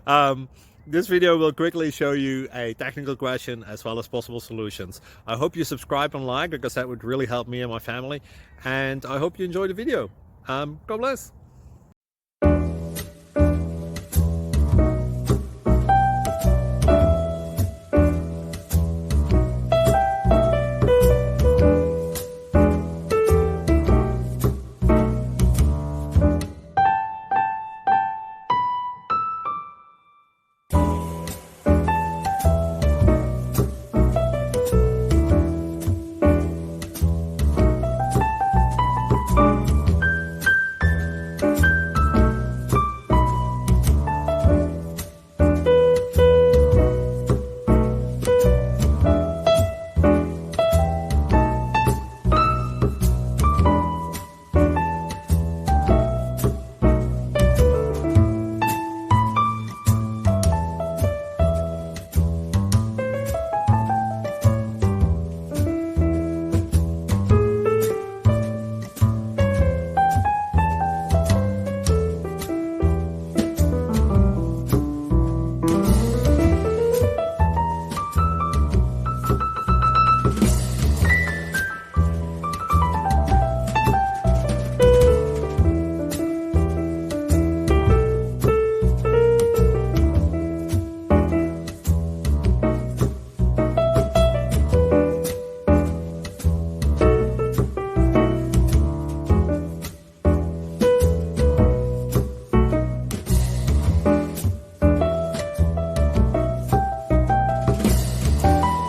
um, this video will quickly show you a technical question as well as possible solutions. I hope you subscribe and like because that would really help me and my family. And I hope you enjoy the video. God bless.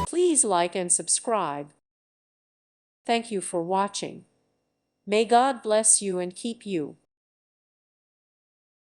Please like and subscribe. Thank you for watching. May God bless you and keep you.